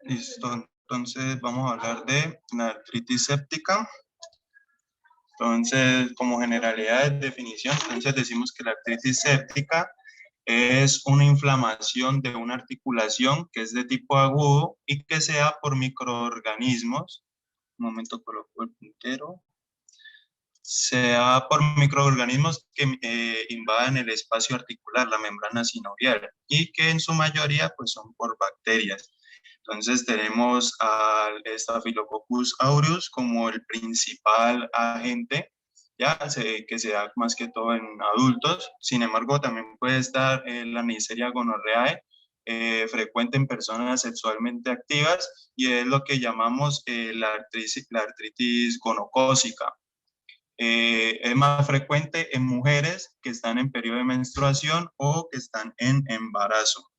Listo, entonces vamos a hablar de la artritis séptica. Entonces, como generalidad de definición, entonces decimos que la artritis séptica es una inflamación de una articulación que es de tipo agudo y que se da por microorganismos. Un momento, coloco el puntero. Se da por microorganismos que invaden el espacio articular, la membrana sinovial, y que en su mayoría pues son por bacterias. Entonces tenemos al Staphylococcus aureus como el principal agente, que se da más que todo en adultos. Sin embargo, también puede estar la Neisseria gonorrhoeae, frecuente en personas sexualmente activas, y es lo que llamamos la artritis gonocócica. Es más frecuente en mujeres que están en periodo de menstruación o que están en embarazo.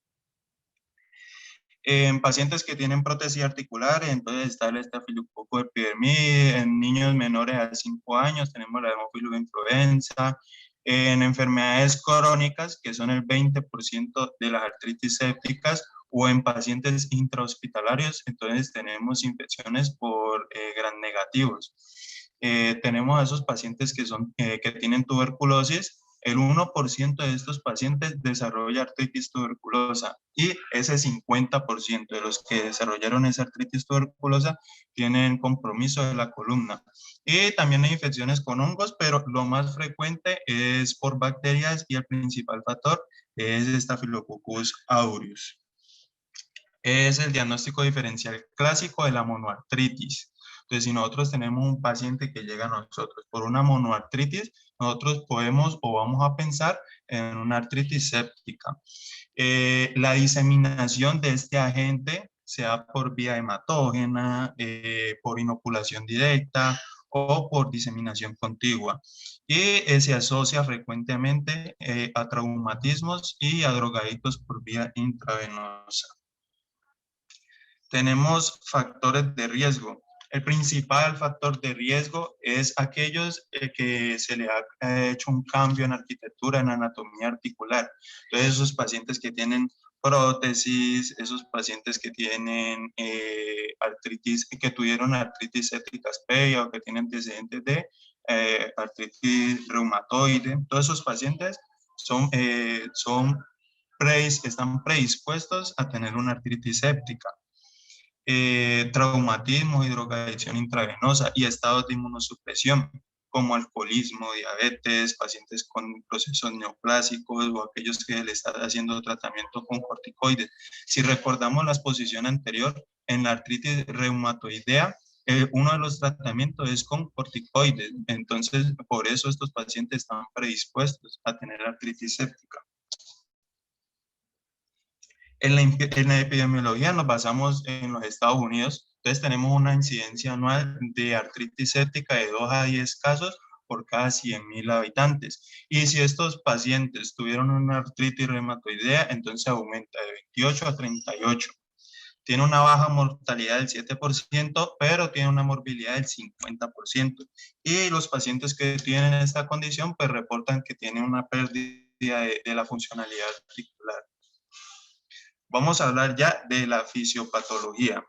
En pacientes que tienen prótesis articular, entonces está el estafilococo epidermidis. En niños menores a 5 años tenemos la hemófilo influenza. En enfermedades crónicas, que son el 20% de las artritis sépticas, o en pacientes intrahospitalarios, entonces tenemos infecciones por gram negativos. Tenemos a esos pacientes que tienen tuberculosis. El 1% de estos pacientes desarrolla artritis tuberculosa y ese 50% de los que desarrollaron esa artritis tuberculosa tienen compromiso de la columna. Y también hay infecciones con hongos, pero lo más frecuente es por bacterias y el principal factor es Staphylococcus aureus. Es el diagnóstico diferencial clásico de la monoartritis. Entonces, si nosotros tenemos un paciente que llega a nosotros por una monoartritis, nosotros podemos o vamos a pensar en una artritis séptica. La diseminación de este agente sea por vía hematógena, por inoculación directa o por diseminación contigua. Y se asocia frecuentemente a traumatismos y a drogadictos por vía intravenosa. Tenemos factores de riesgo. El principal factor de riesgo es aquellos que se le ha hecho un cambio en arquitectura, en anatomía articular. Entonces, esos pacientes que tienen prótesis, esos pacientes que tienen artritis, que tuvieron artritis séptica previa o que tienen antecedentes de artritis reumatoide, todos esos pacientes están predispuestos a tener una artritis séptica. Traumatismo y drogadicción intravenosa y estados de inmunosupresión como alcoholismo, diabetes, pacientes con procesos neoplásicos o aquellos que le están haciendo tratamiento con corticoides. Si recordamos la exposición anterior, en la artritis reumatoidea, uno de los tratamientos es con corticoides. Entonces, por eso estos pacientes están predispuestos a tener artritis séptica. En la epidemiología nos basamos en los Estados Unidos, entonces tenemos una incidencia anual de artritis séptica de 2 a 10 casos por cada 100.000 habitantes. Y si estos pacientes tuvieron una artritis reumatoidea, entonces aumenta de 28 a 38. Tiene una baja mortalidad del 7%, pero tiene una morbilidad del 50%. Y los pacientes que tienen esta condición, pues reportan que tienen una pérdida de la funcionalidad articular. Vamos a hablar ya de la fisiopatología.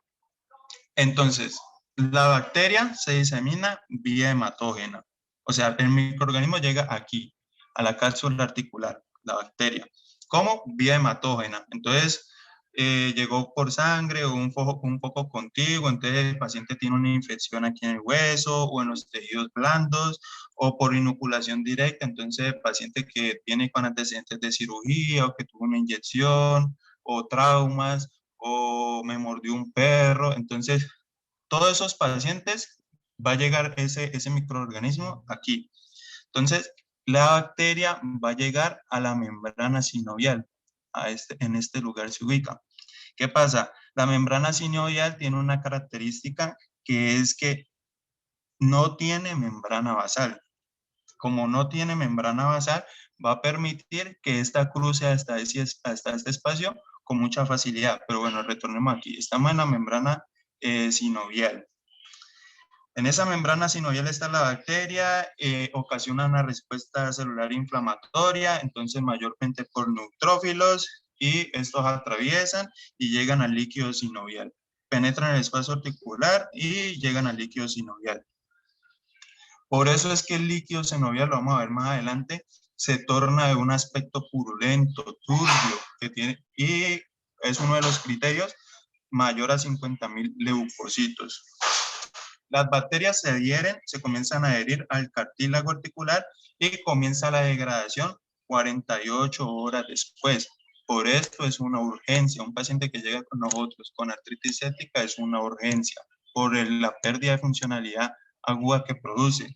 Entonces, la bacteria se disemina vía hematógena. O sea, el microorganismo llega aquí, a la cápsula articular, la bacteria. ¿Cómo? Vía hematógena. Entonces, llegó por sangre o un poco contiguo, entonces el paciente tiene una infección aquí en el hueso o en los tejidos blandos, o por inoculación directa, entonces el paciente que tiene con antecedentes de cirugía o que tuvo una inyección, o traumas, o me mordió un perro. Entonces, todos esos pacientes va a llegar ese microorganismo aquí. Entonces, la bacteria va a llegar a la membrana sinovial. En este lugar se ubica. ¿Qué pasa? La membrana sinovial tiene una característica que es que no tiene membrana basal. Como no tiene membrana basal, va a permitir que esta cruce hasta este espacio con mucha facilidad. Pero bueno, retornemos aquí. Estamos en la membrana sinovial. En esa membrana sinovial está la bacteria, ocasiona una respuesta celular inflamatoria, entonces mayormente por neutrófilos, y estos atraviesan y llegan al líquido sinovial. penetran el espacio articular y llegan al líquido sinovial. Por eso es que el líquido sinovial, lo vamos a ver más adelante, se torna de un aspecto purulento, turbio, que tiene, y es uno de los criterios mayor a 50.000 leucocitos. Las bacterias se adhieren, se comienzan a adherir al cartílago articular y comienza la degradación 48 horas después. Por esto es una urgencia. Un paciente que llega con nosotros con artritis séptica es una urgencia por la pérdida de funcionalidad aguda que produce.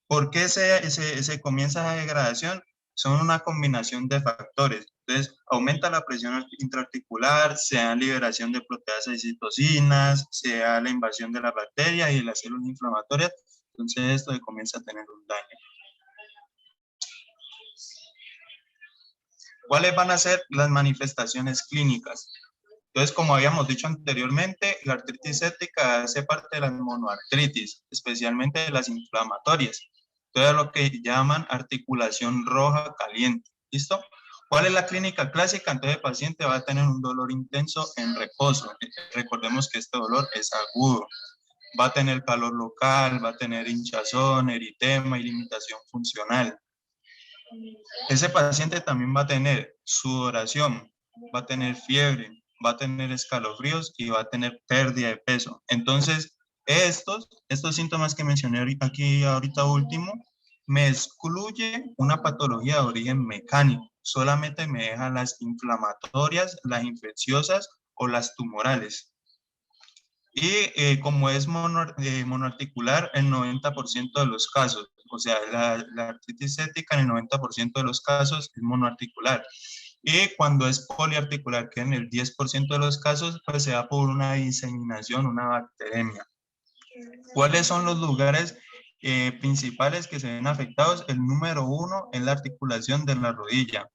¿Por qué se comienza la degradación? Son una combinación de factores. Entonces, aumenta la presión intraarticular, se da liberación de proteasas y citocinas, se da la invasión de las bacterias y las células inflamatorias. Entonces, esto comienza a tener un daño. ¿Cuáles van a ser las manifestaciones clínicas? Entonces, como habíamos dicho anteriormente, la artritis séptica hace parte de las monoartritis, especialmente de las inflamatorias. Todo lo que llaman articulación roja caliente. ¿Listo? ¿Cuál es la clínica clásica? Entonces el paciente va a tener un dolor intenso en reposo. Recordemos que este dolor es agudo. Va a tener calor local, va a tener hinchazón, eritema y limitación funcional. Ese paciente también va a tener sudoración, va a tener fiebre, va a tener escalofríos y va a tener pérdida de peso. Entonces, estos síntomas que mencioné aquí ahorita último, me excluye una patología de origen mecánico. Solamente me deja las inflamatorias, las infecciosas o las tumorales. Y como es monoarticular, el 90% de los casos, o sea, la artritis séptica en el 90% de los casos es monoarticular. Y cuando es poliarticular, que en el 10% de los casos, pues se da por una diseminación, una bacteremia. ¿Cuáles son los lugares principales que se ven afectados? El número 1 es la articulación de la rodilla,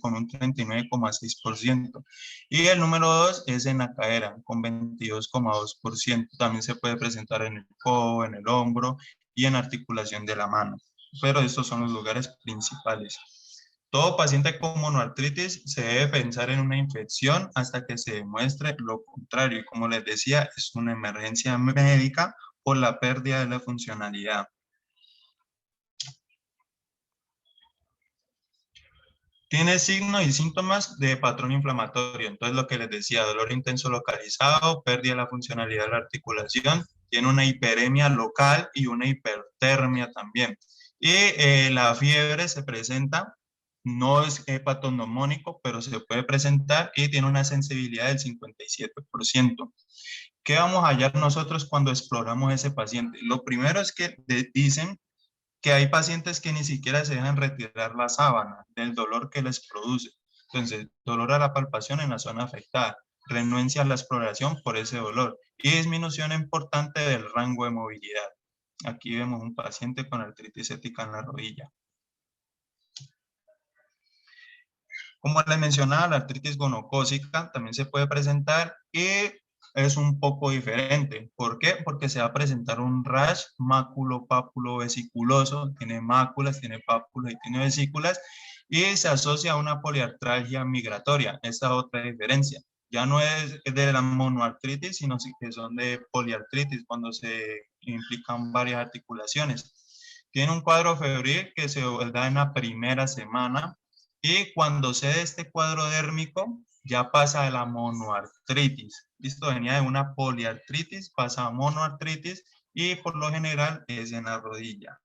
con un 39,6%. Y el número 2 es en la cadera, con 22,2%. También se puede presentar en el codo, en el hombro y en articulación de la mano. Pero estos son los lugares principales. Todo paciente con monoartritis se debe pensar en una infección hasta que se demuestre lo contrario. Y como les decía, es una emergencia médica por la pérdida de la funcionalidad. Tiene signos y síntomas de patrón inflamatorio. Entonces, lo que les decía, dolor intenso localizado, pérdida de la funcionalidad de la articulación, tiene una hiperemia local y una hipertermia también. Y la fiebre se presenta, no es hepatoneumónico, pero se puede presentar y tiene una sensibilidad del 57%. ¿Qué vamos a hallar nosotros cuando exploramos ese paciente? Lo primero es que dicen que hay pacientes que ni siquiera se dejan retirar la sábana del dolor que les produce. Entonces, dolor a la palpación en la zona afectada, renuencia a la exploración por ese dolor y disminución importante del rango de movilidad. Aquí vemos un paciente con artritis séptica en la rodilla. Como les mencionaba, la artritis gonocócica también se puede presentar y es un poco diferente. ¿Por qué? Porque se va a presentar un rash máculo-pápulo-vesiculoso, tiene máculas, tiene pápulas y tiene vesículas, y se asocia a una poliartralgia migratoria. Esa es otra diferencia. Ya no es de la monoartritis, sino que son de poliartritis, cuando se implican varias articulaciones. Tiene un cuadro febril que se da en la primera semana, y cuando se da este cuadro dérmico, ya pasa de la monoartritis. Listo, venía de una poliartritis, pasa a monoartritis y por lo general es en la rodilla.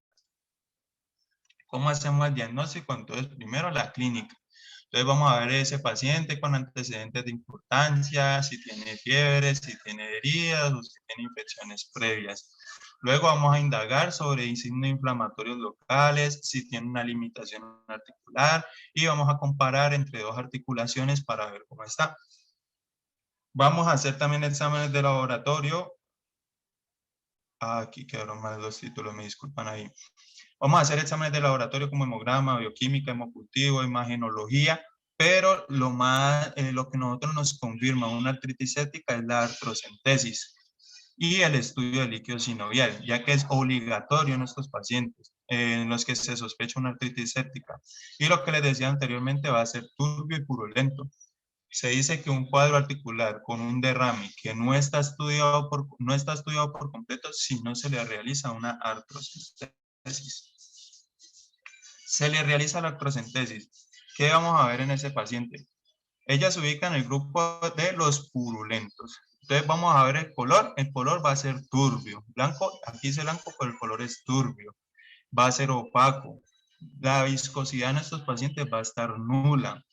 ¿Cómo hacemos el diagnóstico? Entonces, primero la clínica. Entonces vamos a ver ese paciente con antecedentes de importancia, si tiene fiebre, si tiene heridas o si tiene infecciones previas. Luego vamos a indagar sobre signos inflamatorios locales, si tiene una limitación articular y vamos a comparar entre dos articulaciones para ver cómo está. Vamos a hacer también exámenes de laboratorio. Aquí quedaron mal los títulos, me disculpan ahí. Vamos a hacer exámenes de laboratorio como hemograma, bioquímica, hemocultivo, imagenología, pero lo que nosotros nos confirma una artritis séptica es la artrocentesis y el estudio de líquido sinovial, ya que es obligatorio en estos pacientes en los que se sospecha una artritis séptica. Y lo que les decía anteriormente va a ser turbio y purulento. Se dice que un cuadro articular con un derrame que no está estudiado por completo si no se le realiza una artrocentesis. Se le realiza la artrocentesis. ¿Qué vamos a ver en ese paciente? Ella se ubica en el grupo de los purulentos. Entonces vamos a ver el color va a ser turbio. Blanco, aquí dice blanco, pero el color es turbio. Va a ser opaco. La viscosidad en estos pacientes va a estar nula.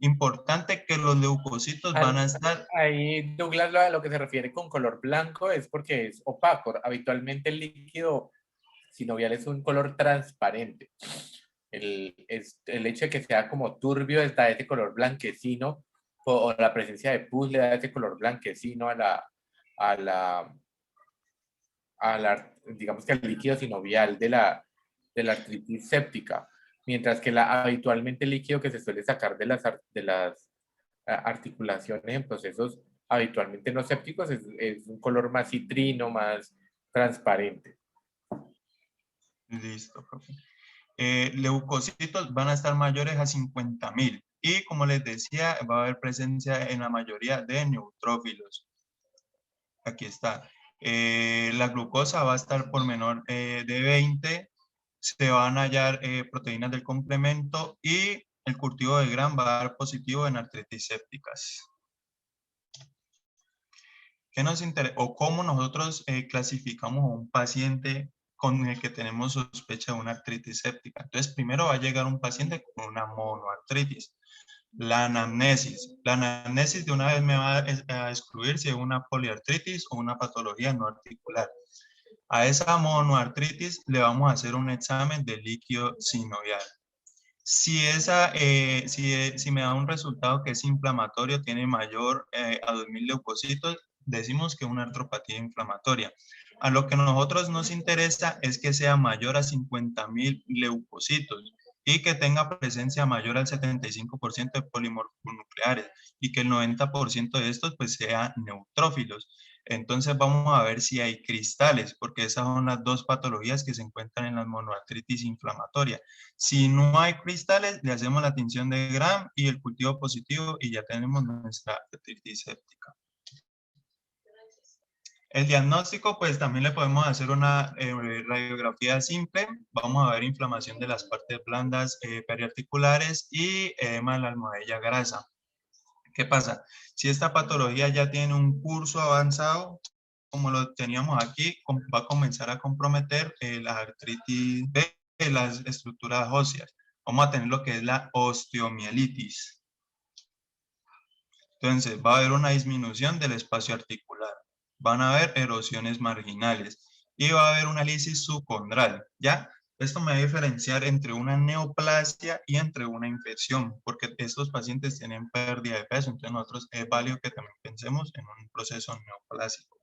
Importante que los leucocitos van a estar... Ahí, Douglas, a lo que se refiere con color blanco es porque es opaco. Habitualmente el líquido sinovial es un color transparente. El hecho de que sea como turbio da ese color blanquecino, o la presencia de pus le da ese color blanquecino a la, digamos que al líquido sinovial de la artritis séptica. Mientras que habitualmente el líquido que se suele sacar de las articulaciones en procesos habitualmente no sépticos es un color más citrino, más transparente. Listo, profe. Leucocitos van a estar mayores a 50.000 y como les decía va a haber presencia en la mayoría de neutrófilos. Aquí está. La glucosa va a estar por menor de 20, se van a hallar proteínas del complemento y el cultivo de Gram va a dar positivo en artritis sépticas. ¿Qué nos interesa o cómo nosotros clasificamos a un paciente con el que tenemos sospecha de una artritis séptica? Entonces, primero va a llegar un paciente con una monoartritis. La anamnesis. La anamnesis de una vez me va a excluir si es una poliartritis o una patología no articular. A esa monoartritis le vamos a hacer un examen de líquido sinovial. Si me da un resultado que es inflamatorio, tiene mayor a 2.000 leucocitos, decimos que es una artropatía inflamatoria. A lo que a nosotros nos interesa es que sea mayor a 50.000 leucocitos y que tenga presencia mayor al 75% de polimorfonucleares y que el 90% de estos pues sean neutrófilos. Entonces vamos a ver si hay cristales, porque esas son las dos patologías que se encuentran en la monoartritis inflamatoria. Si no hay cristales, le hacemos la tinción de Gram y el cultivo positivo y ya tenemos nuestra artritis séptica. El diagnóstico, pues también le podemos hacer una radiografía simple. Vamos a ver inflamación de las partes blandas periarticulares y edema de la almohadilla grasa. ¿Qué pasa? Si esta patología ya tiene un curso avanzado, como lo teníamos aquí, va a comenzar a comprometer la artritis B, las estructuras óseas. Vamos a tener lo que es la osteomielitis. Entonces, va a haber una disminución del espacio articular. Van a haber erosiones marginales y va a haber una lisis subcondral, ¿ya? Esto me va a diferenciar entre una neoplasia y entre una infección, porque estos pacientes tienen pérdida de peso, entonces nosotros es válido que también pensemos en un proceso neoplásico.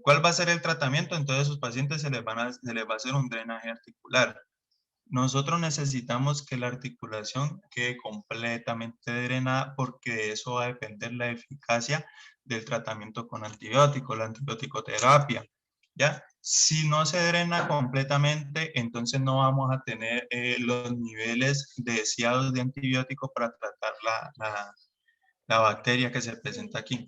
¿Cuál va a ser el tratamiento? Entonces a sus pacientes se les va a hacer un drenaje articular. Nosotros necesitamos que la articulación quede completamente drenada porque de eso va a depender la eficacia del tratamiento con antibióticos, la antibiótico-terapia, ¿ya? Si no se drena completamente, entonces no vamos a tener los niveles deseados de antibiótico para tratar la bacteria que se presenta aquí.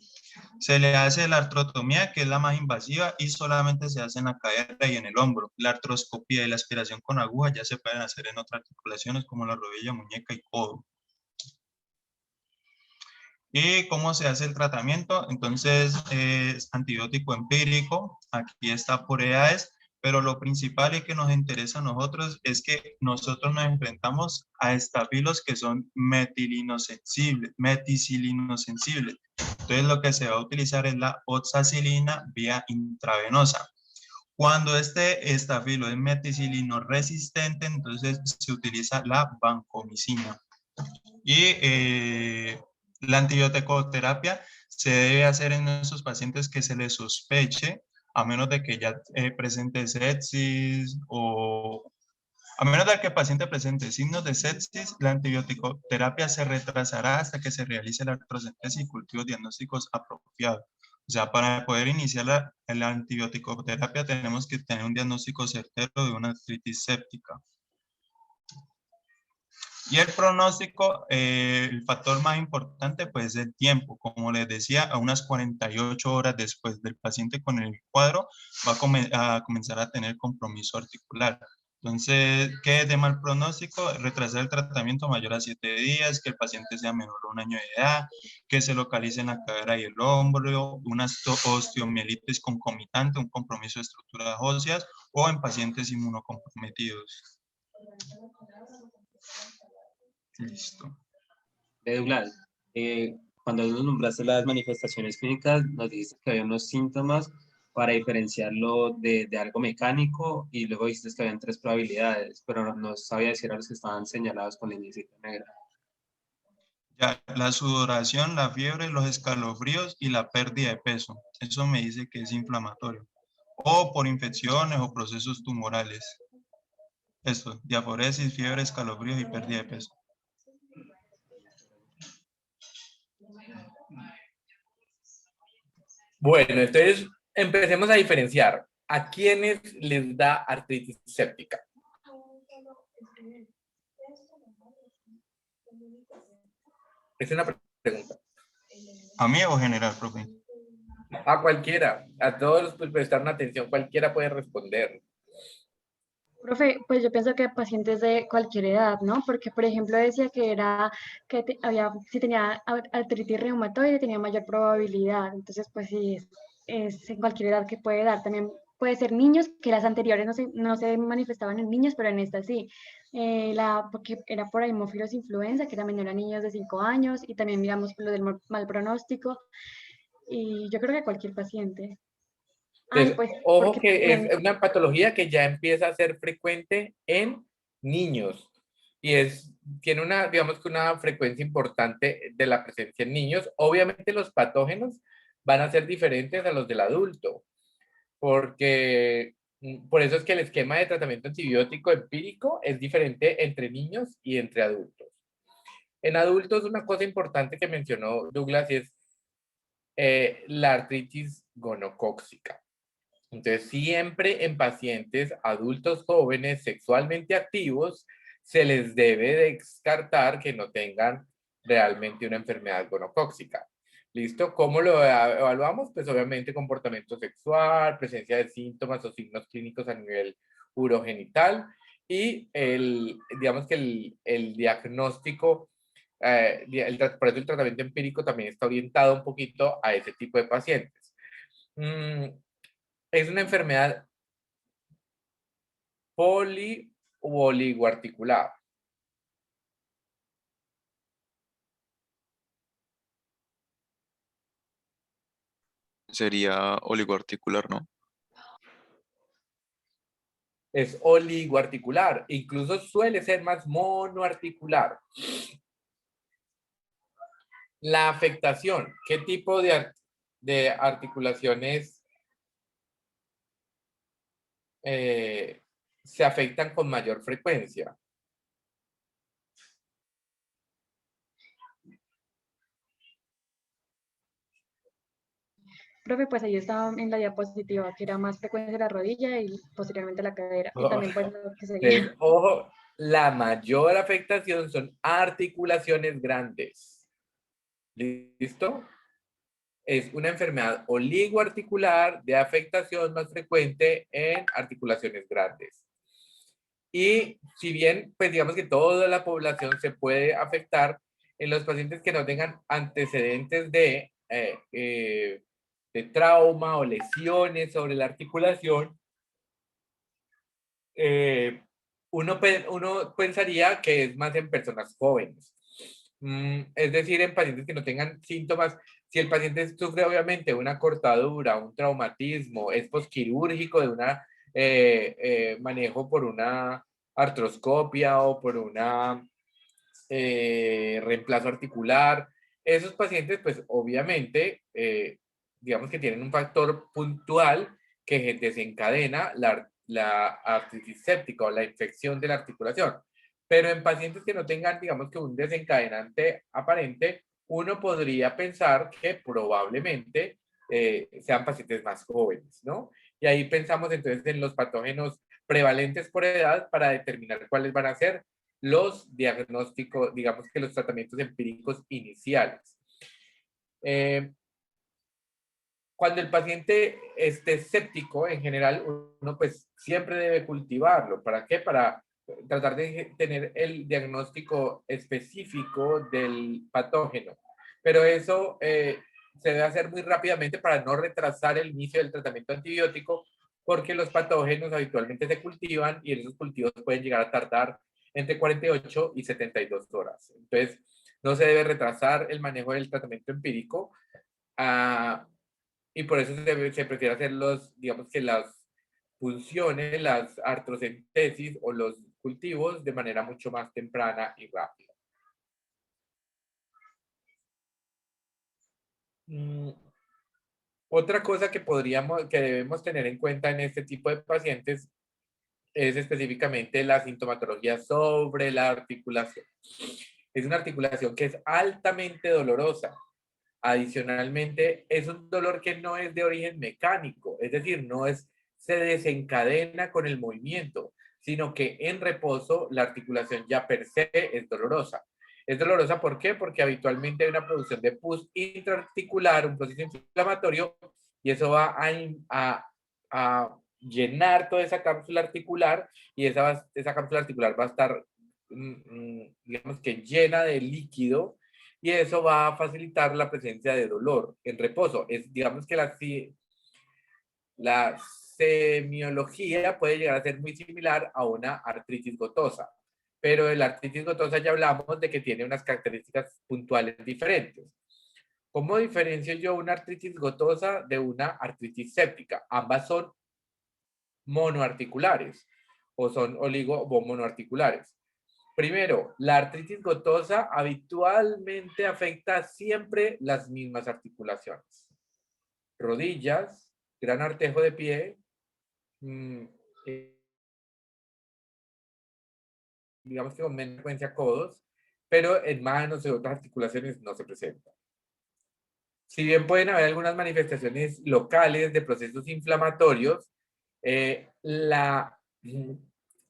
Se le hace la artrotomía, que es la más invasiva, y solamente se hace en la cadera y en el hombro. La artroscopía y la aspiración con aguja ya se pueden hacer en otras articulaciones como la rodilla, muñeca y codo. ¿Y cómo se hace el tratamiento? Entonces, es antibiótico empírico, aquí está por EAES, pero lo principal y que nos interesa a nosotros es que nosotros nos enfrentamos a estafilos que son meticilinosensibles. Entonces, lo que se va a utilizar es la oxacilina vía intravenosa. Cuando este estafilo es meticilino resistente, entonces se utiliza la vancomicina. Y la antibioticoterapia se debe hacer en esos pacientes que se les sospeche, a menos de que ya presente sepsis o a menos de que el paciente presente signos de sepsis, la antibioticoterapia se retrasará hasta que se realice la artrocentesis y cultivos diagnósticos apropiados. O sea, para poder iniciar la antibioticoterapia tenemos que tener un diagnóstico certero de una artritis séptica. Y el pronóstico, el factor más importante, pues es el tiempo. Como les decía, a unas 48 horas después del paciente con el cuadro, va a comenzar a tener compromiso articular. Entonces, ¿qué es de mal pronóstico? Retrasar el tratamiento mayor a 7 días, que el paciente sea menor a 1 año de edad, que se localice en la cadera y el hombro, una osteomielitis concomitante, un compromiso de estructuras óseas o en pacientes inmunocomprometidos. Listo. Douglas, cuando nos nombraste las manifestaciones clínicas, nos dijiste que había unos síntomas para diferenciarlo de algo mecánico y luego dijiste que habían tres probabilidades, pero no sabía si eran los que estaban señalados con la línea negra. Ya, la sudoración, la fiebre, los escalofríos y la pérdida de peso. Eso me dice que es inflamatorio. O por infecciones o procesos tumorales. Esto, diaforesis, fiebre, escalofríos y pérdida de peso. Bueno, entonces empecemos a diferenciar. ¿A quiénes les da artritis séptica? Es una pregunta. ¿A mí o general, profe? A cualquiera. A todos los pues, prestaron atención. Cualquiera puede responder. Profe, pues yo pienso que pacientes de cualquier edad, ¿no? Porque, por ejemplo, decía que era que si tenía artritis reumatoide tenía mayor probabilidad. Entonces, pues sí, es en cualquier edad que puede dar. También puede ser niños, que las anteriores no se manifestaban en niños, pero en esta sí. Porque era por hemófilos influenza, que también eran niños de 5 años, y también miramos lo del mal pronóstico. Y yo creo que cualquier paciente. Ay, Entonces, pues, ojo porque que es también una patología que ya empieza a ser frecuente en niños y tiene una, digamos que una frecuencia importante de la presencia en niños. Obviamente los patógenos van a ser diferentes a los del adulto, porque por eso es que el esquema de tratamiento antibiótico empírico es diferente entre niños y entre adultos. En adultos, una cosa importante que mencionó Douglas es la artritis gonocóxica. Entonces, siempre en pacientes adultos jóvenes sexualmente activos, se les debe descartar que no tengan realmente una enfermedad gonocóxica. ¿Listo? ¿Cómo lo evaluamos? Pues obviamente comportamiento sexual, presencia de síntomas o signos clínicos a nivel urogenital y digamos que el diagnóstico, por eso el tratamiento empírico también está orientado un poquito a ese tipo de pacientes. Es una enfermedad poli u oligoarticular. Sería oligoarticular, ¿no? Es oligoarticular, incluso suele ser más monoarticular. La afectación, ¿qué tipo de articulaciones se afectan con mayor frecuencia? profe, pues ahí estaba en la diapositiva, que era más frecuencia de la rodilla y posteriormente la cadera. Y también pues lo que seguía. Ojo, la mayor afectación son articulaciones grandes. ¿Listo? Es una enfermedad oligoarticular de afectación más frecuente en articulaciones grandes. Y si bien, pues digamos que toda la población se puede afectar, en los pacientes que no tengan antecedentes de trauma o lesiones sobre la articulación, uno pensaría que es más en personas jóvenes. Es decir, en pacientes que no tengan síntomas, si el paciente sufre obviamente una cortadura, un traumatismo, es posquirúrgico de una manejo por una artroscopia o por una reemplazo articular, esos pacientes pues obviamente digamos que tienen un factor puntual que desencadena la artritis séptica o la infección de la articulación. Pero en pacientes que no tengan, digamos que un desencadenante aparente, uno podría pensar que probablemente sean pacientes más jóvenes, ¿no? Y ahí pensamos entonces en los patógenos prevalentes por edad para determinar cuáles van a ser los diagnósticos, digamos que los tratamientos empíricos iniciales. Cuando el paciente esté escéptico, en general, uno pues siempre debe cultivarlo. ¿Para qué? Para tratar de tener el diagnóstico específico del patógeno. Pero eso se debe hacer muy rápidamente para no retrasar el inicio del tratamiento antibiótico, porque los patógenos habitualmente se cultivan y esos cultivos pueden llegar a tardar entre 48 y 72 horas. Entonces, no se debe retrasar el manejo del tratamiento empírico. Y por eso se prefiere hacer digamos que las funciones, las artrocentesis o los cultivos de manera mucho más temprana y rápida. Otra cosa que debemos tener en cuenta en este tipo de pacientes es específicamente la sintomatología sobre la articulación. Es una articulación que es altamente dolorosa. Adicionalmente, es un dolor que no es de origen mecánico, es decir, se desencadena con el movimiento, sino que en reposo la articulación ya per se es dolorosa. Es dolorosa, ¿por qué? Porque habitualmente hay una producción de pus intraarticular, un proceso inflamatorio, y eso va a llenar toda esa cápsula articular, y esa cápsula articular va a estar, digamos que llena de líquido, y eso va a facilitar la presencia de dolor en reposo. Digamos que la semiología puede llegar a ser muy similar a una artritis gotosa, pero de la artritis gotosa ya hablamos de que tiene unas características puntuales diferentes. ¿Cómo diferencio yo una artritis gotosa de una artritis séptica? Ambas son monoarticulares o son oligomonoarticulares. Primero, la artritis gotosa habitualmente afecta siempre las mismas articulaciones. Rodillas, gran artejo de pie, digamos que con menos frecuencia codos, pero en manos y otras articulaciones no se presenta. Si bien pueden haber algunas manifestaciones locales de procesos inflamatorios, la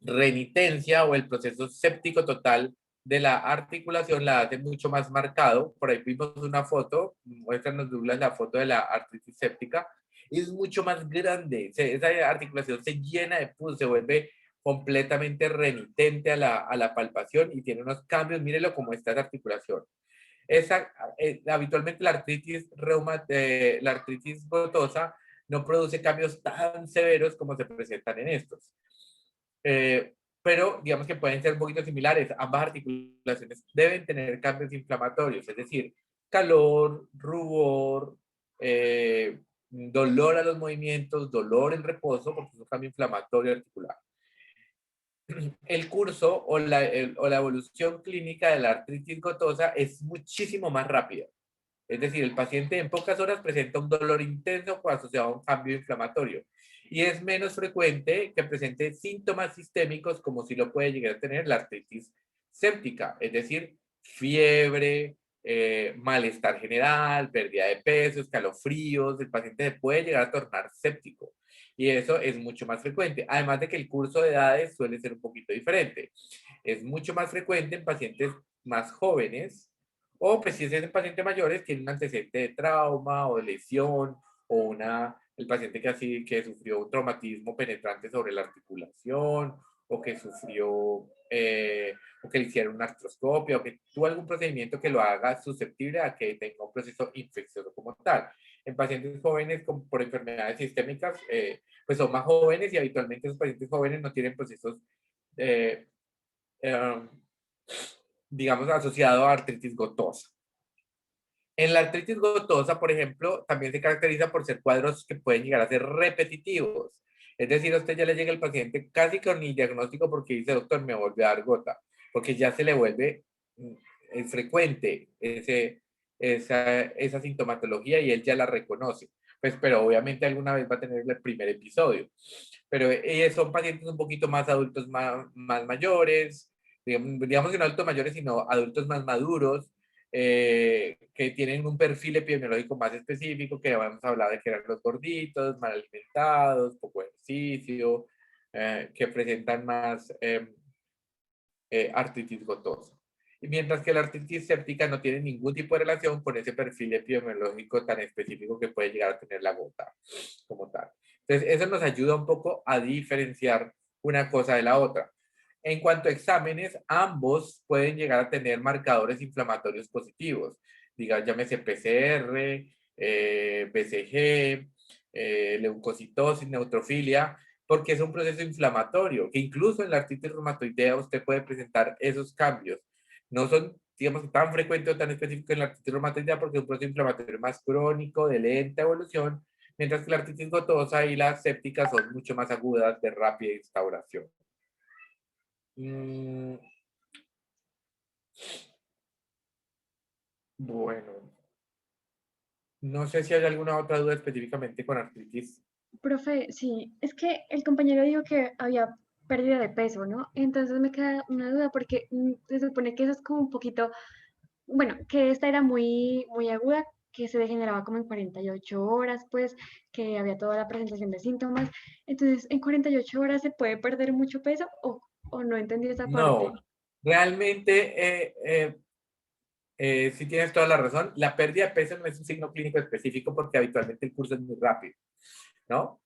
renitencia o el proceso séptico total de la articulación la hace mucho más marcado. Por ahí vimos una foto, muéstranos Douglas la foto de la artritis séptica, es mucho más grande, esa articulación se llena de pus, se vuelve completamente renitente a la palpación y tiene unos cambios, mírenlo como está esa articulación. Habitualmente la artritis gotosa no produce cambios tan severos como se presentan en estos. Pero digamos que pueden ser un poquito similares. Ambas articulaciones deben tener cambios inflamatorios, es decir, calor, rubor, dolor a los movimientos, dolor en reposo, porque es un cambio inflamatorio articular. El curso o la evolución clínica de la artritis gotosa es muchísimo más rápida. Es decir, el paciente en pocas horas presenta un dolor intenso asociado a un cambio inflamatorio y es menos frecuente que presente síntomas sistémicos como si lo puede llegar a tener la artritis séptica, es decir, fiebre, malestar general, pérdida de peso, escalofríos, el paciente se puede llegar a tornar séptico y eso es mucho más frecuente, además de que el curso de edades suele ser un poquito diferente. Es mucho más frecuente en pacientes más jóvenes, o pues si es en pacientes mayores, tiene un antecedente de trauma o de lesión, o el paciente que sufrió un traumatismo penetrante sobre la articulación, o que sufrió, o que le hicieron una artroscopia, o que tuvo algún procedimiento que lo haga susceptible a que tenga un proceso infeccioso como tal. En pacientes jóvenes por enfermedades sistémicas, pues son más jóvenes y habitualmente esos pacientes jóvenes no tienen procesos digamos, asociado a artritis gotosa. En la artritis gotosa, por ejemplo, también se caracteriza por ser cuadros que pueden llegar a ser repetitivos. Es decir, a usted ya le llega el paciente casi con el diagnóstico porque dice, doctor, me vuelve a dar gota, porque ya se le vuelve frecuente esa sintomatología y él ya la reconoce. Pues, pero obviamente alguna vez va a tener el primer episodio. Pero son pacientes un poquito más adultos, más mayores, digamos que no adultos mayores, sino adultos más maduros, que tienen un perfil epidemiológico más específico, que vamos a hablar de que eran los gorditos, mal alimentados, poco ejercicio, que presentan más artritis gotosa. Y mientras que la artritis séptica no tiene ningún tipo de relación con ese perfil epidemiológico tan específico que puede llegar a tener la gota como tal. Entonces, eso nos ayuda un poco a diferenciar una cosa de la otra. En cuanto a exámenes, ambos pueden llegar a tener marcadores inflamatorios positivos. Diga, llámese PCR, BCG, leucocitosis, neutrofilia, porque es un proceso inflamatorio, que incluso en la artritis reumatoidea usted puede presentar esos cambios. No son, digamos, tan frecuentes o tan específicos en la artritis reumatoidea porque es un proceso inflamatorio más crónico, de lenta evolución, mientras que la artritis gotosa y las sépticas son mucho más agudas, de rápida instauración. Bueno, no sé si hay alguna otra duda específicamente con artritis. Profe, sí, es que el compañero dijo que había pérdida de peso, ¿no? Entonces me queda una duda porque se supone que eso es como un poquito, bueno, que esta era muy aguda, que se degeneraba como en 48 horas, pues, que había toda la presentación de síntomas. Entonces, ¿en 48 horas se puede perder mucho peso o no entendí esa parte? No, realmente sí tienes toda la razón. La pérdida de peso no es un signo clínico específico porque habitualmente el curso es muy rápido, ¿no?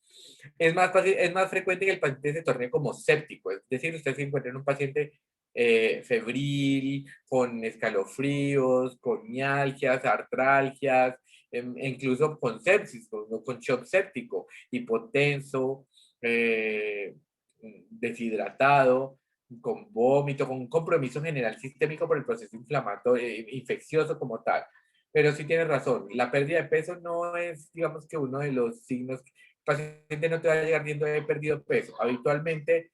Es más fácil, es más frecuente que el paciente se torne como séptico, es decir, usted se encuentra en un paciente febril, con escalofríos, con mialgias, artralgias, incluso con sepsis, con shock séptico, hipotenso, eh, deshidratado, con vómito, con un compromiso general sistémico por el proceso inflamatorio, infeccioso como tal. Pero sí tienes razón, la pérdida de peso no es, digamos que uno de los signos. El paciente no te va a llegar viendo haber perdido peso. Habitualmente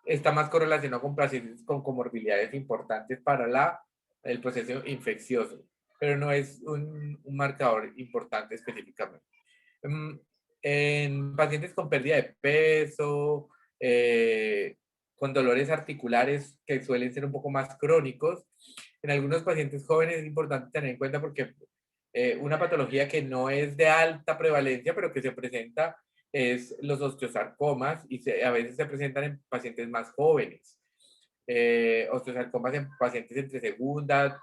está más correlacionado con pacientes con comorbilidades importantes para el proceso infeccioso, pero no es un marcador importante específicamente. En pacientes con pérdida de peso, con dolores articulares que suelen ser un poco más crónicos, en algunos pacientes jóvenes es importante tener en cuenta porque una patología que no es de alta prevalencia, pero que se presenta es los osteosarcomas y a veces se presentan en pacientes más jóvenes. Osteosarcomas en pacientes entre segunda,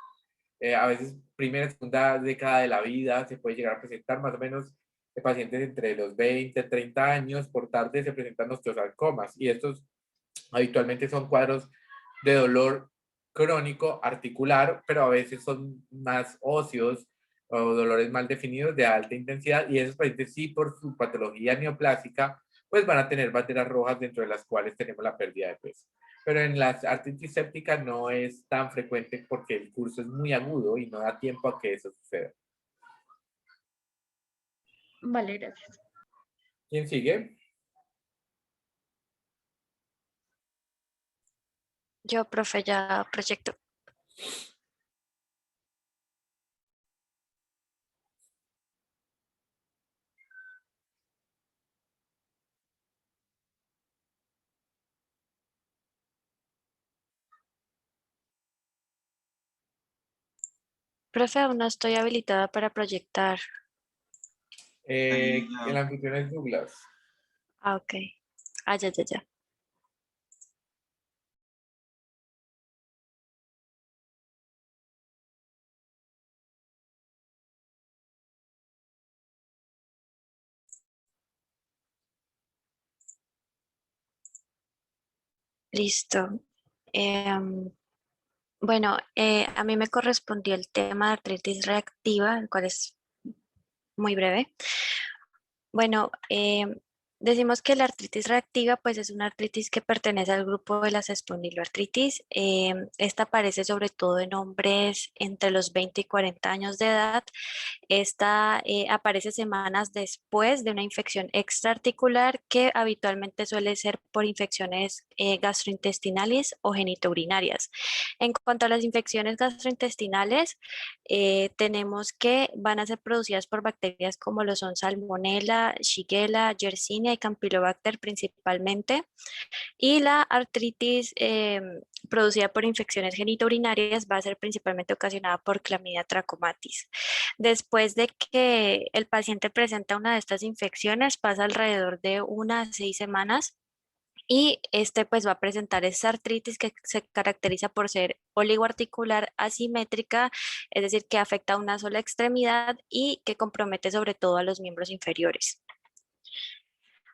a veces primera, segunda década de la vida se puede llegar a presentar más o menos de pacientes entre los 20, 30 años, por tarde se presentan osteosarcomas y estos habitualmente son cuadros de dolor crónico articular, pero a veces son más óseos o dolores mal definidos de alta intensidad y esos pacientes sí por su patología neoplásica pues van a tener banderas rojas dentro de las cuales tenemos la pérdida de peso. Pero en las artritis sépticas no es tan frecuente porque el curso es muy agudo y no da tiempo a que eso suceda. Vale, gracias. ¿Quién sigue? Yo, profe, ya proyecto. Profe, aún no estoy habilitada para proyectar. El anfitrión es Douglas. Ah, ok. Ah, ya. Listo. Bueno, a mí me correspondió el tema de artritis reactiva, el cual es muy breve. Bueno, decimos que la artritis reactiva pues es una artritis que pertenece al grupo de las espondiloartritis. Esta aparece sobre todo en hombres entre los 20 y 40 años de edad. Esta aparece semanas después de una infección extraarticular que habitualmente suele ser por infecciones gastrointestinales o genitourinarias. En cuanto a las infecciones gastrointestinales, tenemos que van a ser producidas por bacterias como lo son Salmonella, Shigella, Yersinia y Campylobacter principalmente. Y la artritis producida por infecciones genitourinarias va a ser principalmente ocasionada por Clamidia trachomatis. Después de que el paciente presenta una de estas infecciones, pasa alrededor de 1 a 6 semanas y este pues va a presentar esa artritis que se caracteriza por ser oligoarticular asimétrica, es decir, que afecta a una sola extremidad y que compromete sobre todo a los miembros inferiores.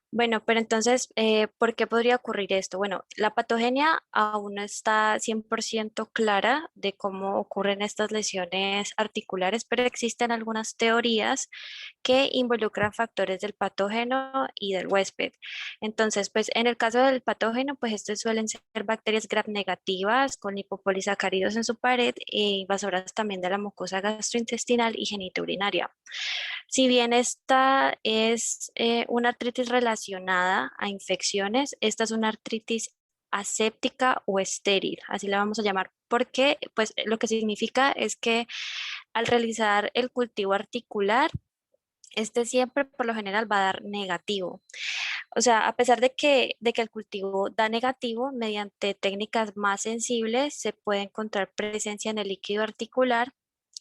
Bueno, pero entonces, ¿por qué podría ocurrir esto? Bueno, la patogenia aún no está 100% clara de cómo ocurren estas lesiones articulares, pero existen algunas teorías que involucran factores del patógeno y del huésped. Entonces, pues en el caso del patógeno, pues estos suelen ser bacterias gram negativas con lipopolisacáridos en su pared e invasoras también de la mucosa gastrointestinal y genitourinaria. Si bien esta es una artritis relacionada a infecciones, esta es una artritis aséptica o estéril, así la vamos a llamar, porque pues lo que significa es que al realizar el cultivo articular, este siempre por lo general va a dar negativo. O sea, a pesar de que el cultivo da negativo, mediante técnicas más sensibles se puede encontrar presencia en el líquido articular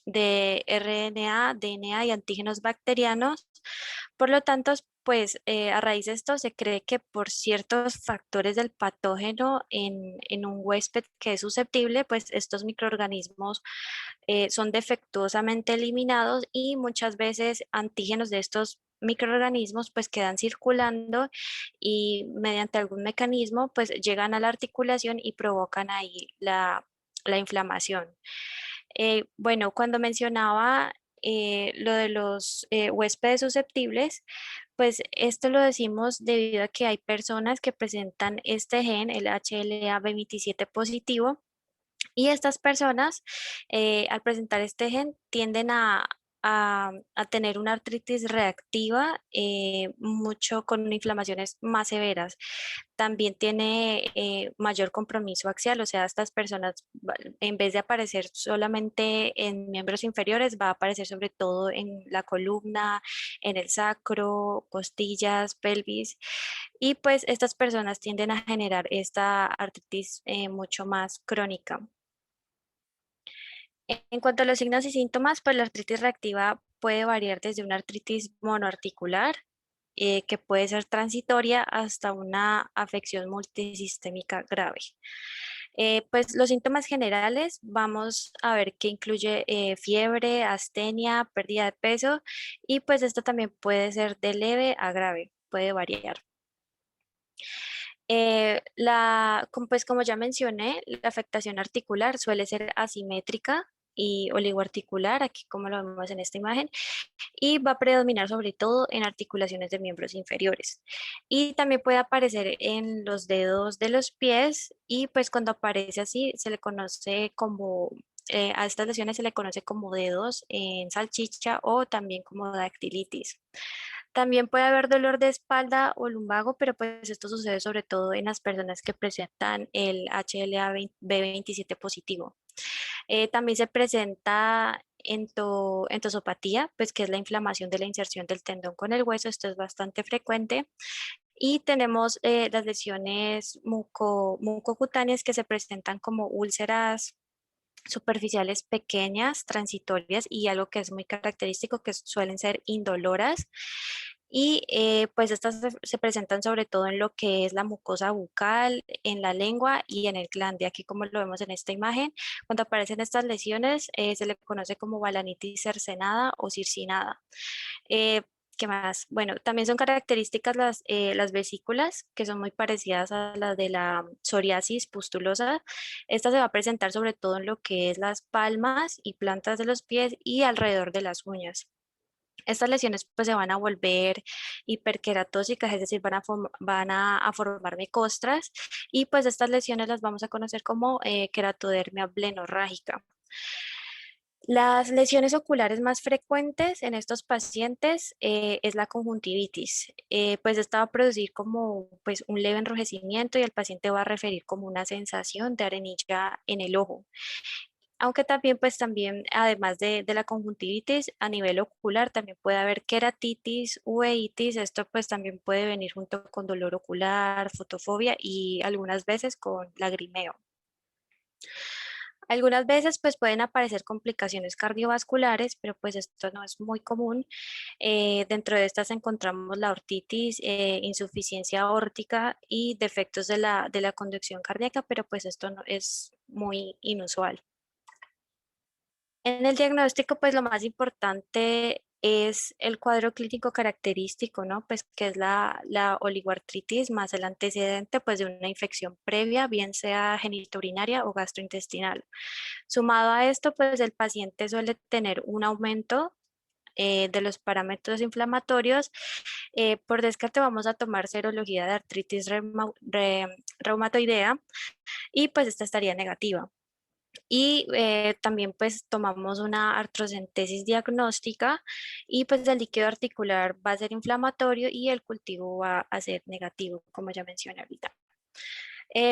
de RNA, DNA y antígenos bacterianos. Por lo tanto, pues a raíz de esto se cree que por ciertos factores del patógeno en un huésped que es susceptible, pues estos microorganismos son defectuosamente eliminados y muchas veces antígenos de estos microorganismos pues quedan circulando y mediante algún mecanismo pues llegan a la articulación y provocan ahí la inflamación. Bueno, cuando mencionaba lo de los huéspedes susceptibles, pues esto lo decimos debido a que hay personas que presentan este gen, el HLA-B27 positivo, y estas personas, al presentar este gen, tienden a tener una artritis reactiva, mucho con inflamaciones más severas. También tiene mayor compromiso axial, o sea, estas personas, en vez de aparecer solamente en miembros inferiores, va a aparecer sobre todo en la columna, en el sacro, costillas, pelvis. Y pues estas personas tienden a generar esta artritis mucho más crónica. En cuanto a los signos y síntomas, pues la artritis reactiva puede variar desde una artritis monoarticular, que puede ser transitoria, hasta una afección multisistémica grave. Pues los síntomas generales, vamos a ver que incluye fiebre, astenia, pérdida de peso, y pues esto también puede ser de leve a grave, puede variar. Pues como ya mencioné, la afectación articular suele ser asimétrica y oligoarticular, aquí como lo vemos en esta imagen, y va a predominar sobre todo en articulaciones de miembros inferiores. Y también puede aparecer en los dedos de los pies y pues cuando aparece así se le conoce como, a estas lesiones se le conoce como dedos en salchicha o también como dactilitis. También puede haber dolor de espalda o lumbago, pero pues esto sucede sobre todo en las personas que presentan el HLA-B27 positivo. También se presenta entosopatía, pues que es la inflamación de la inserción del tendón con el hueso. Esto es bastante frecuente. Y tenemos las lesiones mucocutáneas que se presentan como úlceras superficiales pequeñas, transitorias y algo que es muy característico que suelen ser indoloras. Y pues estas se presentan sobre todo en lo que es la mucosa bucal, en la lengua y en el glande. Aquí como lo vemos en esta imagen, cuando aparecen estas lesiones se le conoce como balanitis cercenada o circinada. Eh, ¿Qué más? Bueno, también son características las vesículas, que son muy parecidas a las de la psoriasis pustulosa. Esta se va a presentar sobre todo en lo que es las palmas y plantas de los pies y alrededor de las uñas. Estas lesiones pues se van a volver hiperqueratóxicas, es decir, van a formarme costras y pues estas lesiones las vamos a conocer como queratodermia blenorrágica. Las lesiones oculares más frecuentes en estos pacientes es la conjuntivitis, pues esta va a producir como pues, un leve enrojecimiento y el paciente va a referir como una sensación de arenilla en el ojo. Aunque también, pues también, además de la conjuntivitis, a nivel ocular también puede haber queratitis, uveitis, esto pues también puede venir junto con dolor ocular, fotofobia y algunas veces con lagrimeo. Algunas veces pues pueden aparecer complicaciones cardiovasculares, pero pues esto no es muy común. Dentro de estas encontramos la ortitis, insuficiencia aórtica y defectos de la conducción cardíaca, pero pues esto no es muy inusual. En el diagnóstico, pues lo más importante es el cuadro clínico característico, ¿no? Pues que es la oligoartritis más el antecedente, pues de una infección previa, bien sea genitourinaria o gastrointestinal. Sumado a esto, pues el paciente suele tener un aumento de los parámetros inflamatorios. Por descarte vamos a tomar serología de artritis reumatoidea y pues esta estaría negativa. Y también pues tomamos una artrocentesis diagnóstica y pues el líquido articular va a ser inflamatorio y el cultivo va a ser negativo, como ya mencioné ahorita.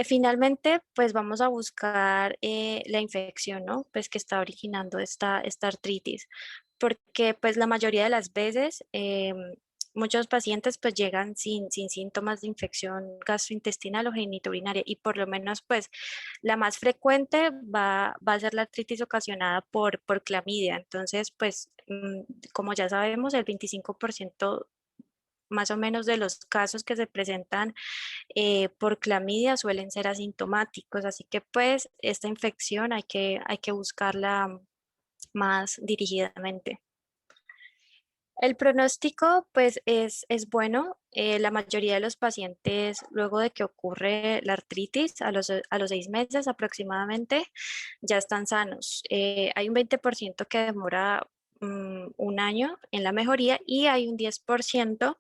Finalmente, pues vamos a buscar la infección, ¿no? Pues que está originando esta artritis, porque pues la mayoría de las veces muchos pacientes pues llegan sin síntomas de infección gastrointestinal o genitourinaria y por lo menos pues la más frecuente va a ser la artritis ocasionada por clamidia. Entonces pues como ya sabemos el 25% más o menos de los casos que se presentan por clamidia suelen ser asintomáticos, así que pues esta infección hay que buscarla más dirigidamente. El pronóstico pues es bueno. La mayoría de los pacientes luego de que ocurre la artritis a los 6 meses aproximadamente ya están sanos. Hay un 20% que demora un año en la mejoría y hay un 10%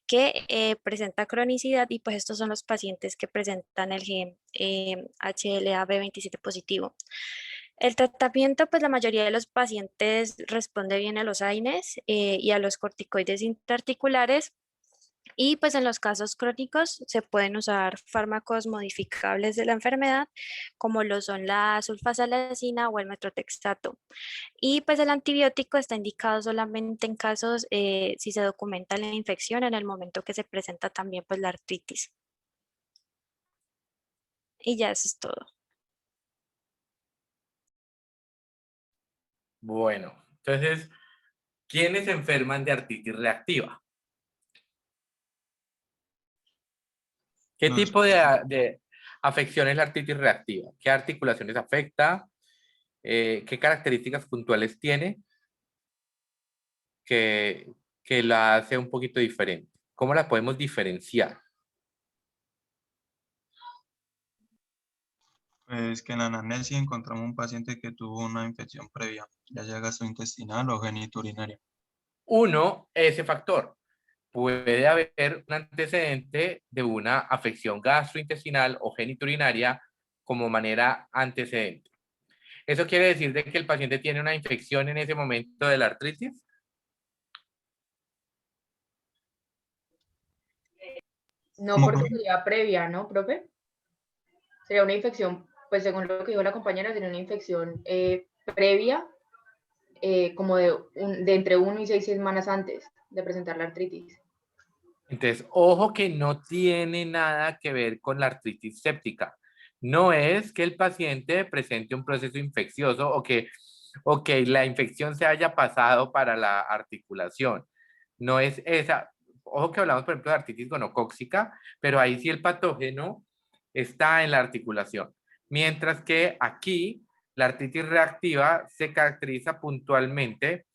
que presenta cronicidad y pues estos son los pacientes que presentan el gen HLA-B27 positivo. El tratamiento, pues la mayoría de los pacientes responde bien a los AINES y a los corticoides intraarticulares. Y pues en los casos crónicos se pueden usar fármacos modificables de la enfermedad, como lo son la sulfasalazina o el metrotextato. Y pues el antibiótico está indicado solamente en casos si se documenta la infección en el momento que se presenta también pues la artritis. Y ya eso es todo. Bueno, entonces, ¿quiénes se enferman de artritis reactiva? ¿Qué Los tipo de afección es la artritis reactiva? ¿Qué articulaciones afecta? ¿Qué características puntuales tiene que la hace un poquito diferente? ¿Cómo la podemos diferenciar? Pues que en la anamnesis encontramos un paciente que tuvo una infección previa, ya sea gastrointestinal o genitourinaria. Uno, ese factor. Puede haber un antecedente de una afección gastrointestinal o genitourinaria como manera antecedente. ¿Eso quiere decir de que el paciente tiene una infección en ese momento de la artritis? No, ¿Cómo, porque profe? sería previa, ¿no, profe? Sería una infección, pues según lo que dijo la compañera, sería una infección previa, como de entre 1 y 6 semanas antes de presentar la artritis. Entonces, ojo que no tiene nada que ver con la artritis séptica. No es que el paciente presente un proceso infeccioso o que la infección se haya pasado para la articulación. No es esa. Ojo que hablamos, por ejemplo, de artritis gonocócica, pero ahí sí el patógeno está en la articulación. Mientras que aquí la artritis reactiva se caracteriza puntualmente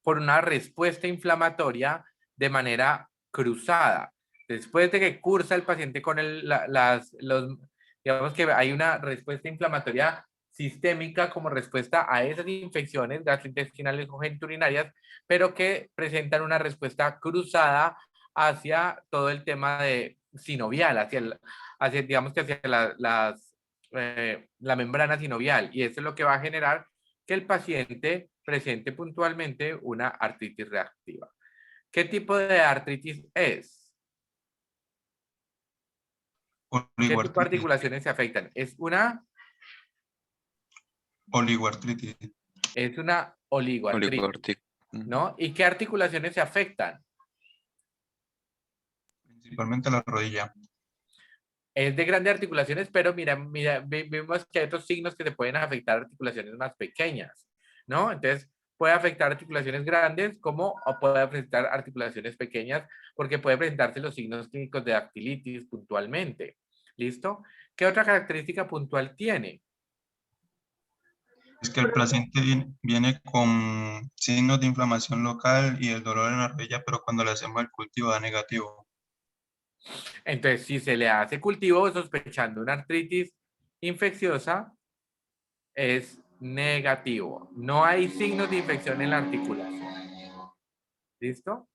por una respuesta inflamatoria de manera cruzada. Después de que cursa el paciente con digamos que hay una respuesta inflamatoria sistémica como respuesta a esas infecciones gastrointestinales o genitourinarias, pero que presentan una respuesta cruzada hacia todo el tema de sinovial, digamos que hacia la membrana sinovial, y eso es lo que va a generar que el paciente presente puntualmente una artritis reactiva. ¿Qué tipo de artritis es? ¿Qué tipo de Oligoartritis. articulaciones se afectan? Es una Oligoartritis. oligoartritis, ¿no? ¿Y qué articulaciones se afectan? Principalmente la rodilla. Es de grandes articulaciones, pero vemos que hay otros signos que se pueden afectar articulaciones más pequeñas, ¿no? Entonces, puede afectar articulaciones grandes como o puede afectar articulaciones pequeñas porque puede presentarse los signos clínicos de dactilitis puntualmente. ¿Listo? ¿Qué otra característica puntual tiene? Es que el paciente viene con signos de inflamación local y el dolor en la rodilla, pero cuando le hacemos el cultivo da negativo. Entonces, si se le hace cultivo sospechando una artritis infecciosa, es negativo. No hay signos de infección en la articulación. ¿Listo?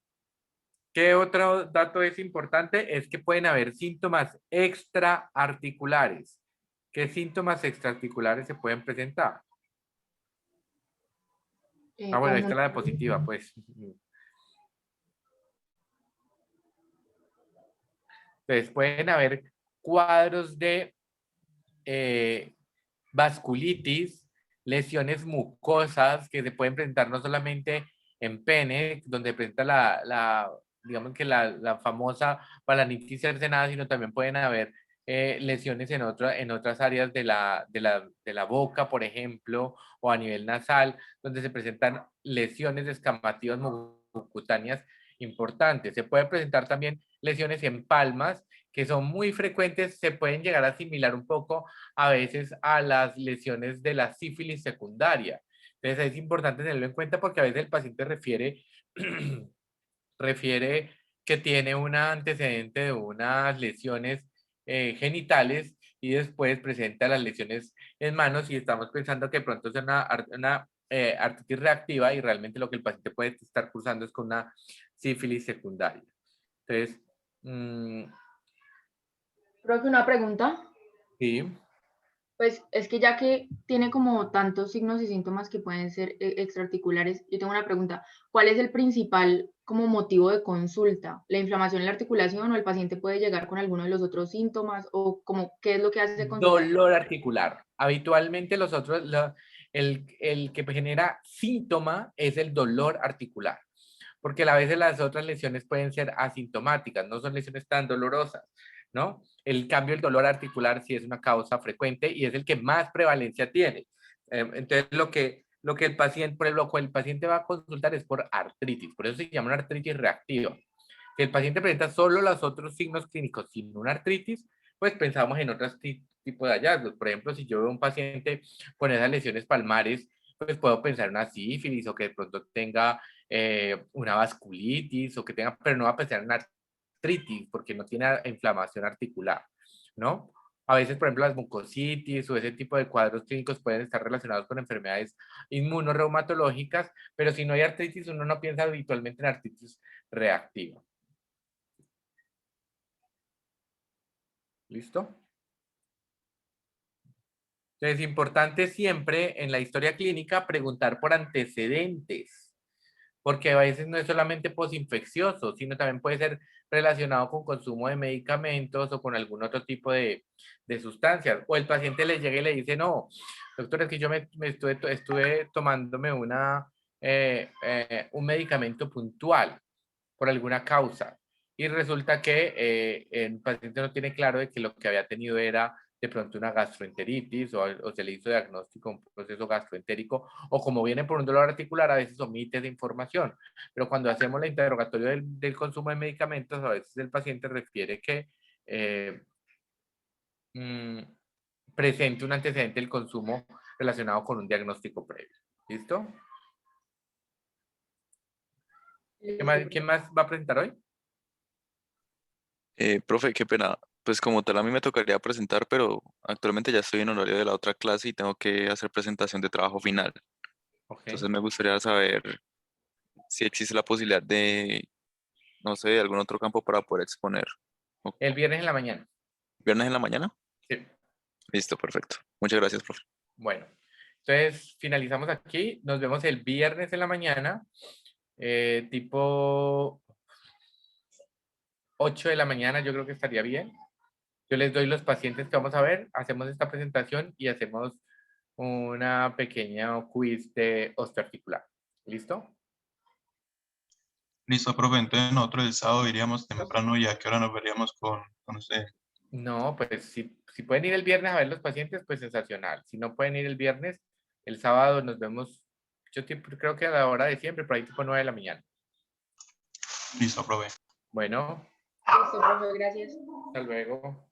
¿Qué otro dato es importante? Es que pueden haber síntomas extraarticulares. ¿Qué síntomas extraarticulares se pueden presentar? Bueno, esta es la diapositiva, pues. Entonces, pueden haber cuadros de vasculitis, lesiones mucosas que se pueden presentar no solamente en pene, donde presenta digamos que la famosa balanitis cercenada, sino también pueden haber lesiones en otras áreas de la boca, por ejemplo, o a nivel nasal, donde se presentan lesiones escamativas mucocutáneas importantes. Se puede presentar también lesiones en palmas, que son muy frecuentes, se pueden llegar a asimilar un poco a veces a las lesiones de la sífilis secundaria. Entonces es importante tenerlo en cuenta porque a veces el paciente refiere que tiene un antecedente de unas lesiones genitales y después presenta las lesiones en manos y estamos pensando que pronto es una artritis reactiva y realmente lo que el paciente puede estar cursando es con una sífilis secundaria. Entonces, Profe, una pregunta. sí. Pues es que ya que tiene como tantos signos y síntomas que pueden ser extraarticulares, yo tengo una pregunta. ¿Cuál es el principal como motivo de consulta? ¿La inflamación en la articulación o el paciente puede llegar con alguno de los otros síntomas o como qué es lo que hace consultar? Dolor articular. Habitualmente el que genera síntoma es el dolor articular, porque a veces las otras lesiones pueden ser asintomáticas, no son lesiones tan dolorosas, ¿no? El cambio del dolor articular sí es una causa frecuente y es el que más prevalencia tiene. Entonces, lo que el paciente, por lo cual el paciente va a consultar es por artritis, por eso se llama una artritis reactiva. Si el paciente presenta solo los otros signos clínicos sin una artritis, pues pensamos en otros tipos de hallazgos. Por ejemplo, si yo veo un paciente con esas lesiones palmares, pues puedo pensar en una sífilis o que de pronto tenga una vasculitis o que tenga, pero no va a pensar en una artritis porque no tiene inflamación articular, ¿no? A veces, por ejemplo, las mucositis o ese tipo de cuadros clínicos pueden estar relacionados con enfermedades inmunorreumatológicas, pero si no hay artritis, uno no piensa habitualmente en artritis reactiva. ¿Listo? Entonces, es importante siempre en la historia clínica preguntar por antecedentes, porque a veces no es solamente posinfeccioso, sino también puede ser relacionado con consumo de medicamentos o con algún otro tipo de sustancias. O el paciente le llega y le dice, no, doctor, es que yo estuve tomándome un medicamento puntual por alguna causa. Y resulta que el paciente no tiene claro de que lo que había tenido era de pronto una gastroenteritis o se le hizo diagnóstico un proceso gastroentérico o como viene por un dolor articular a veces omite esa información. Pero cuando hacemos el interrogatorio del consumo de medicamentos a veces el paciente refiere que presente un antecedente del consumo relacionado con un diagnóstico previo. ¿Listo? ¿Quién más va a presentar hoy? Profe, qué pena. Pues como tal a mí me tocaría presentar, pero actualmente ya estoy en horario de la otra clase y tengo que hacer presentación de trabajo final. Okay. Entonces me gustaría saber si existe la posibilidad de, no sé, de algún otro campo para poder exponer. El viernes en la mañana. ¿Viernes en la mañana? Sí. Listo, perfecto. Muchas gracias, profe. Bueno, entonces finalizamos aquí. Nos vemos el viernes en la mañana, tipo 8 de la mañana, yo creo que estaría bien. Yo les doy los pacientes que vamos a ver, hacemos esta presentación y hacemos una pequeña quiz de osteoarticular. ¿Listo? Listo, profe. Entonces nosotros el sábado iríamos temprano y a qué hora nos veríamos con usted. No, pues si pueden ir el viernes a ver los pacientes, pues sensacional. Si no pueden ir el viernes, el sábado nos vemos, creo que a la hora de siempre, por ahí tipo 9 de la mañana. Listo, profe. Bueno, Listo, profe, gracias. hasta luego.